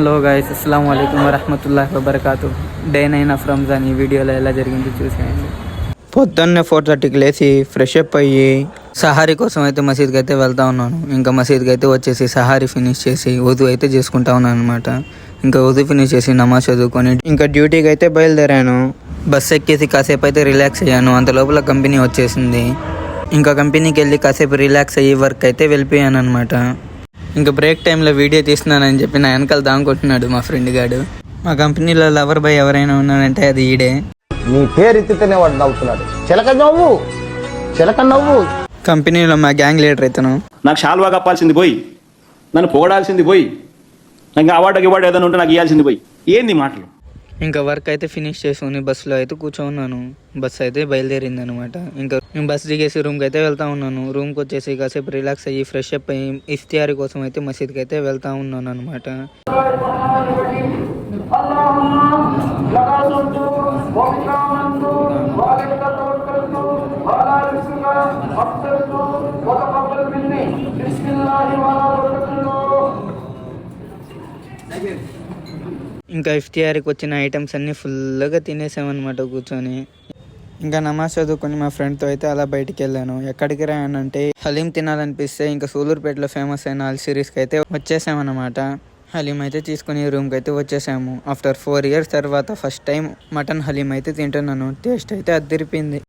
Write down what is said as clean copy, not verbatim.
Hello guys, అస్సలాము అలైకుం వరహ్మతుల్లాహి వబర్కాతు. Day 9 of Ramzan ఈ వీడియోలో ఎలా జరిగింది చూసేయండి. పొద్దున్నే 4:30కి లేచి ఫ్రెష్ అప్ అయ్యి సహారీ కోసం అయితే మసీద్కి అయితే వెళ్తా ఉన్నాను. ఇంకా మసీద్కి అయితే వచ్చేసి సహారీ ఫినిష్ చేసి ఉదు అయితే చేసుకుంటా ఉన్నాను అనమాట. ఇంకా ఉదు ఫినిష్ చేసి నమాజ్ చదువుకొని ఇంకా డ్యూటీకి అయితే బయలుదేరాను. బస్ ఎక్కేసి కాసేపు అయితే రిలాక్స్ అయ్యాను. అంత లోపల కంపెనీ వచ్చేసింది. ఇంకా కంపెనీకి వెళ్ళి కాసేపు రిలాక్స్ అయ్యి వర్క్ అయితే వెళ్ళిపోయాను అనమాట. ఇంకా బ్రేక్ టైంలో వీడియో తీస్తున్నానని చెప్పి నా వెనకాల దాంకుంటున్నాడు మా ఫ్రెండ్ గాడు. మా కంపెనీలో లవర్ బాయ్ ఎవరైనా ఉన్నానంటే అది ఈడే. నీ పేరు ఎత్తితేనే వాడు నవ్వుతున్నాడు. చిలక నవ్వు. కంపెనీలో మా గ్యాంగ్ లీడర్ ఇతను. నాకు షాల్వా కప్పాల్సింది పోయి, నన్ను పొగడాల్సింది పోయి, నాకు అవార్డు ఏదైనా ఉంటే నాకు ఇవ్వాల్సింది పోయి. ఏంది మాటలు? ఇంకా వర్క్ అయితే ఫినిష్ చేసుకుని బస్సులో అయితే కూర్చోన్నాను. బస్ అయితే బయలుదేరింది అనమాట. ఇంకా నేను బస్ దిగేసి రూమ్కి అయితే వెళ్తా ఉన్నాను. రూమ్కి వచ్చేసి కాసేపు రిలాక్స్ అయ్యి ఫ్రెష్ అప్ అయ్యి ఇఫ్తియారీ కోసం అయితే మసీద్కి అయితే వెళ్తా ఉన్నాను అనమాట. ఇంకా ఇఫ్తియారీకి వచ్చిన ఐటమ్స్ అన్నీ ఫుల్గా తినేసామన్నమాట కూర్చొని. ఇంకా నమాజ్ చదువుకొని మా ఫ్రెండ్తో అయితే అలా బయటికి వెళ్ళాను. ఎక్కడికి రానంటే హలీం తినాలనిపిస్తే ఇంకా సూలూరుపేటలో ఫేమస్ అయిన అల్ సిరీస్కి అయితే వచ్చేసామన్నమాట. హలీం అయితే తీసుకుని రూమ్కి అయితే వచ్చేసాము. ఆఫ్టర్ 4 years తర్వాత ఫస్ట్ టైం మటన్ హలీం అయితే తింటున్నాను. టేస్ట్ అయితే అదిరిపోయింది.